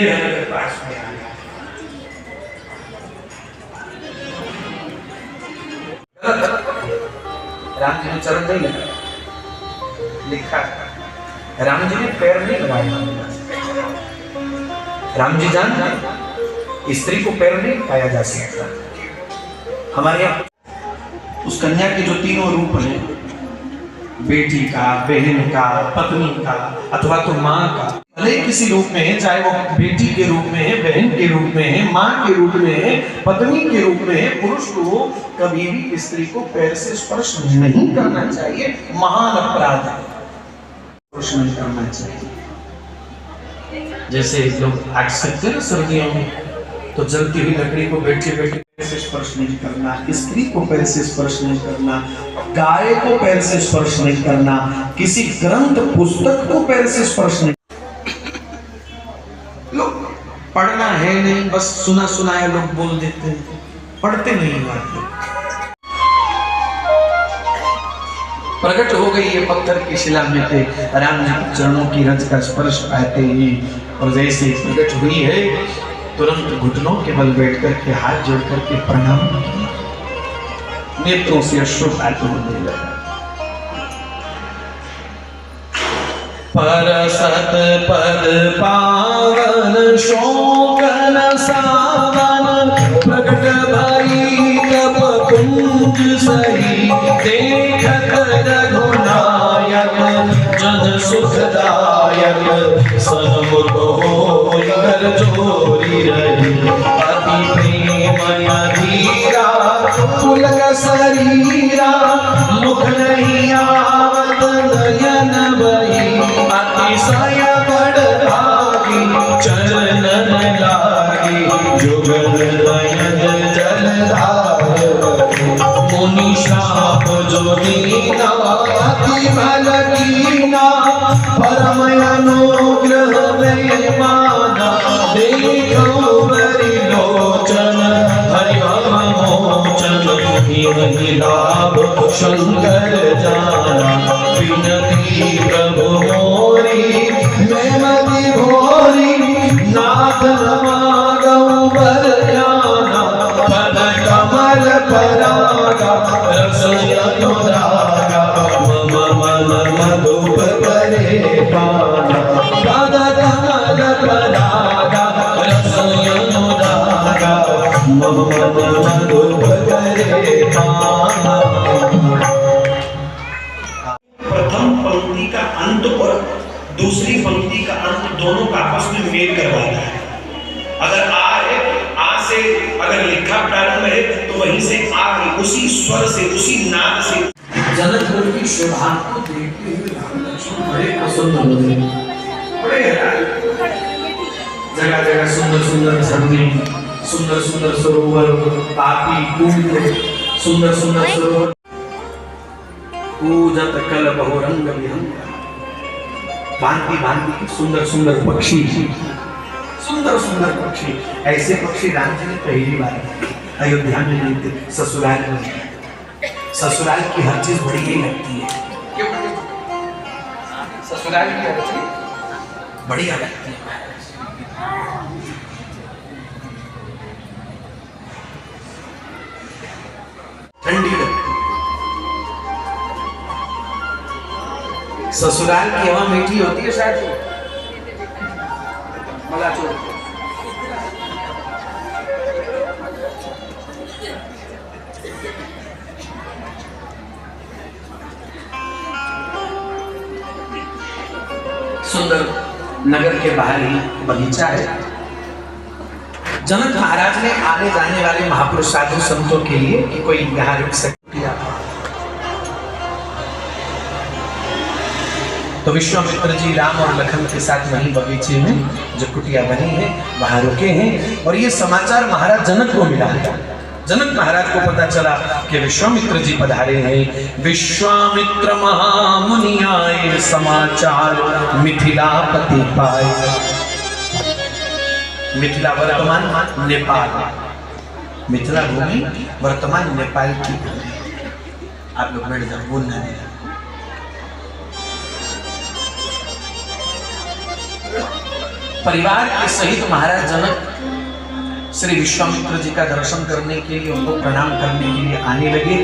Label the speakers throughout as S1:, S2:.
S1: ये हमारे पास में आ गया। राम जी ने चरण नहीं लगा, लिखा राम जी ने पैर नहीं लगाया। राम जी जानते स्त्री को पैर नहीं पाया जा सकता। हमारे यहाँ उस कन्या के जो तीनों रूप हैं, बेटी का, बहन का, पत्नी का, अथवा तो माँ का, भले किसी रूप में है, चाहे वो बेटी के रूप में है, बहन के रूप में है, माँ के रूप में है, पत्नी के रूप में है, पुरुष को कभी भी स्त्री को पैर से स्पर्श नहीं करना चाहिए। महान अपराध है, स्पर्श नहीं करना चाहिए। जैसे लोग आग सकते हैं ना सर्दियों में, तो जलती हुई लकड़ी को बैठे बैठे पैर से स्पर्श नहीं करना, स्त्री को पैर से स्पर्श नहीं करना, गाय को पैर से स्पर्श नहीं करना, किसी ग्रंथ पुस्तक को पैर से स्पर्श नहीं। लोग पढ़ना है नहीं, बस सुना सुनाया लोग बोल देते हैं, पढ़ते नहीं आते। प्रकट हो गई ये पत्थर की शिला में थे, राम जी चरणों की रज का स्पर्श पाते ही, और जैसे प्रकट हुई है तुरंत घुटनों के बल बैठ करके हाथ जोड़ करके प्रणाम किया, नेत्रों से अश्रुपात होने लगा। परसत पद पावन शोकन सावन, प्रकट भई तप कुंज सही, देखत रघुनायक जन सुखदायक, सन्मुख होई कर जोरी रही, अति प्रेम अधीरा पुलक शरीरा, मुख नहीं आवत नयन बही, अतिशय बड़ भागी चरण लागी, जुगल नयन जलधार, मुनि शाप जो दीना अति बल कीना, परम अनुग्रह में माना, देखो बरि लोचन हरि मोचन, ही लाभ शंकर जाना, विनती प्रभु मोरी मैं मति भोरी, नाथ नमागौ बर जाना, पद कमल परागा रस अनुरागा, मम मन मधुप करे पाना, पद कमल परागा रस अनुरागा, मम मन मधुप करे पाना। प्रथम पंक्ति का अंत और दूसरी पंक्ति का अंत दोनों का आपस में मेल करवाना है। अगर आ है, आ से अगर लिखा प्रारंभ है तो वहीं से आ की उसी स्वर से, उसी नाद से। जनक की शोभा को देखते हुए राम लक्ष्मण बड़े प्रसन्न हो गए, बड़े जगह जगह सुंदर सुंदर झरने, सुंदर सुंदर सरोवर, पापी कुंड, सुंदर सुंदर सरोवर, पूजत कल बहुरंग विहंग, भांति भांति के सुंदर सुंदर पक्षी, सुंदर सुंदर पक्षी। ऐसे पक्षी राम जी ने पहली बार अयोध्या में नहीं थे, ससुराल में। ससुराल की हर चीज बड़ी ही लगती है, क्यों? ससुराल की हर चीज बढ़िया लगती है। ठंडी लगती, ससुराल की हवा मीठी होती है शायद, मला छोड़ सुंदर नगर के बाहर ही बगीचा है। जनक महाराज ने आने जाने वाले महापुरुष साधु संतों के लिए कि कोई यहाँ रुक सके, तो विश्वामित्र जी राम और लखन के साथ वहीं बगीचे में जो कुटिया बनी है वहां रुके हैं। और ये समाचार महाराज जनक को मिला है। जनक महाराज को पता चला कि विश्वामित्र जी पधारे हैं। विश्वामित्र महामुनि आए, समाचार मिथिलापति पाए। मिथिला वर्तमान नेपाल, मिथिला भूमि वर्तमान नेपाल की। आप लोग बैठ जाओ, बोलना नहीं। परिवार के सहित महाराज जनक श्री विश्वामित्र जी का दर्शन करने के लिए, उनको प्रणाम करने के लिए आने लगे।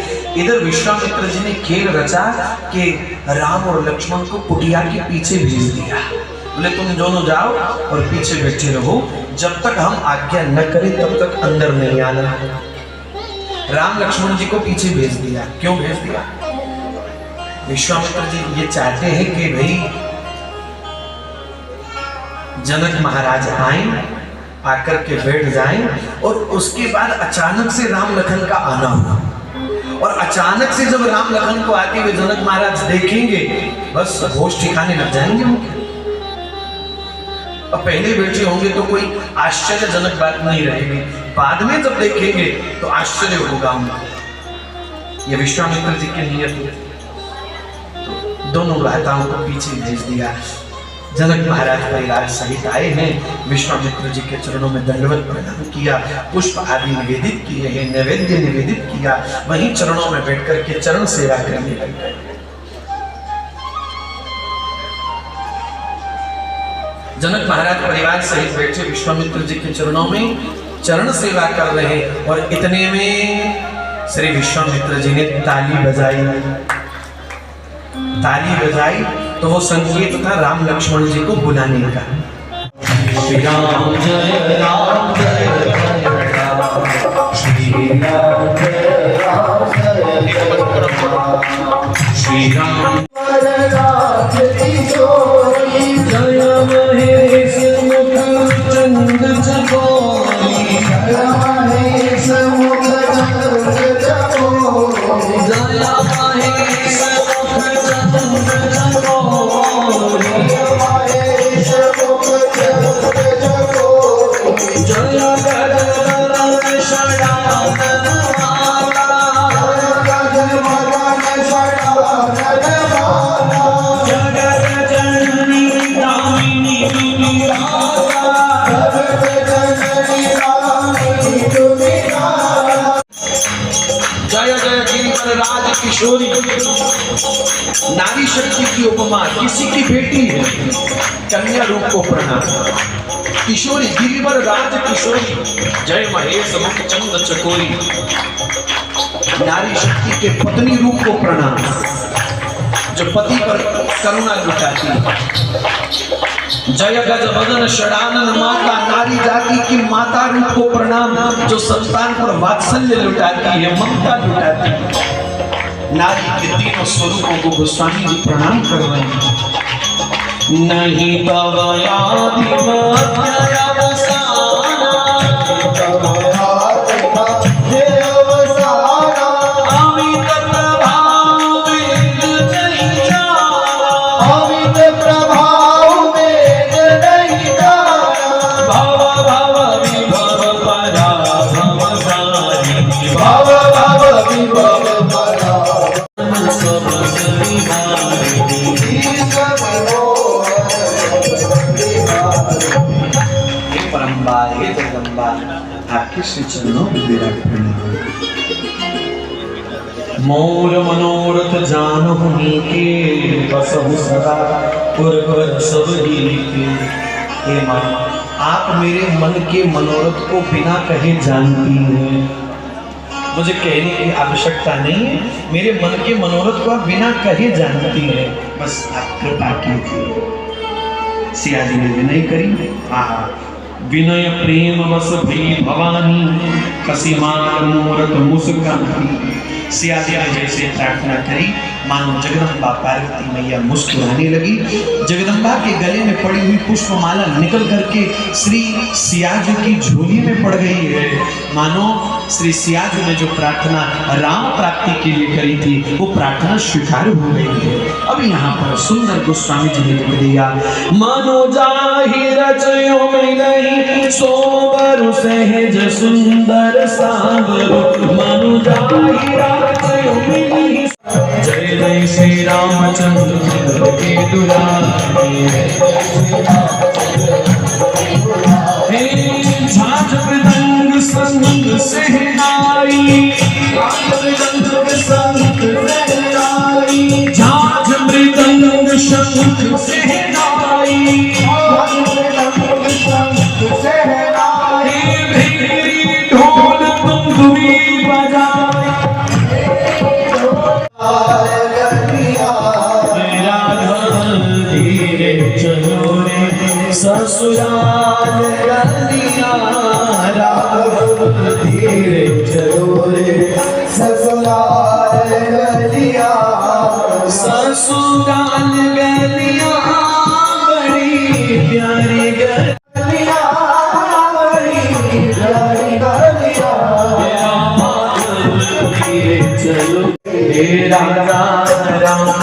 S1: इधर विश्वामित्र जी ने खेल रचा कि राम और लक्ष्मण को कुटिया के पीछे भेज दिया। बोले तुम दोनों जाओ और पीछे बैठे रहो, जब तक हम आज्ञा न करें तब तक अंदर नहीं आना। राम लक्ष्मण जी को पीछे भेज दिया। क्यों भेज दिया? विश्वामित्र जी ये चाहते हैं कि भाई जनक महाराज आए, आकर के बैठ जाएं और उसके बाद अचानक से राम लखन का आना होगा। और अचानक से जब राम लखन को आते हुए जनक महाराज देखेंगे, बस होश ठिकाने लग जाएंगे उनके। अब पहले बैठे होंगे तो कोई आश्चर्यजनक बात नहीं रहेगी, बाद में जब देखेंगे तो आश्चर्य होगा उनका। ये विश्वामित्र जी की नियत है। तो दोनों भ्राताओं को पीछे भेज दिया। जनक महाराज परिवार सहित आए हैं, विश्वामित्र जी के चरणों में दंडवत प्रणाम किया, पुष्प आदि निवेदित किए हैं, नैवेद्य निवेदित किया, वहीं चरणों में बैठकर के चरण सेवा करने लग गए। जनक महाराज परिवार सहित बैठे विश्वामित्र जी के चरणों में चरण सेवा कर रहे, और इतने में श्री विश्वामित्र जी ने ताली बजाई। ताली बजाई तो वो संकेत था राम लक्ष्मण जी को बुलाने का। श्री राम जय राम जय राम, श्री राम जय राम जय राम, श्री राम जय महेश मुख चंद चकोरी, जय महेश मुख चंद चकोरी, जय महेश किशोरी, नारी शक्ति की उपमा, किसी की बेटी है, कन्या रूप को प्रणाम। किशोरी गिरिवर राज किशोरी, जय महेश मुख चंद चकोरी, नारी शक्ति के पत्नी रूप को प्रणाम, जो पति पर करुणा लुटाती। जय गज वदन षडानन माता, नारी जाति की माता रूप को प्रणाम, जो संतान पर वात्सल्य लुटाती है, ममता लुटाती है। नारी के तीनों स्वरूपों को गोस्वामी जी प्रणाम कर रहे हैं। नहीं तव यादि मोर मनोरथ जानहु नीके, बसहु सदा पुरवर सब नीके। हे माँ, आप मेरे मन के मनोरथ को बिना कहे जानती हैं, मुझे कहने की आवश्यकता नहीं है। मेरे मन के मनोरथ को आप बिना कहे जानती हैं, बस आप कृपा कीजिए। सिया जी ने विनय करी। आहा, विनय प्रेम बस भई भवानी, कसीमान मूरत मुस्कानी। सिया जी ने जैसे प्रार्थना करी, मानो जगदम्बा पार्वती मैया मुस्कुराने लगी। जगदम्बा के गले में पड़ी हुई पुष्पमाला निकल करके श्री सिया जी की झोली में पड़ गई है। मानो श्री सिया जी ने जो प्रार्थना राम प्राप्ति के लिए करी थी, वो प्रार्थना स्वीकार हो गई है। अब यहाँ पर सुंदर गोस्वामी जी ने लिख दिया, मानो जाहि रचयो मिलहि सोबर सहज सुंदर सागर, मानो जाहि रचयो मिलहि। जय जय श्री रामचंद्र के दुलारे, झांझ मृदंग संग सहनाई, झांझ मृदंग संग सहनाई, झांझ मृदंग संग सहनाई, चलो रे ससुराल गलिया राघव धीरे चलो रे ससुराल गलिया ससुराल गलिया बड़ी प्यारी गलिया बड़ी प्यारी गलिया धीरे चलो रे राजा राम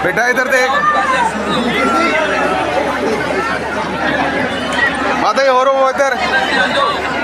S2: बेटा इधर देख माता हो रहा हूँ इधर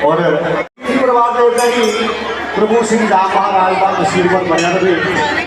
S3: और प्रभात प्रभु श्री राम महाराज का आशीर्वाद बना रहे।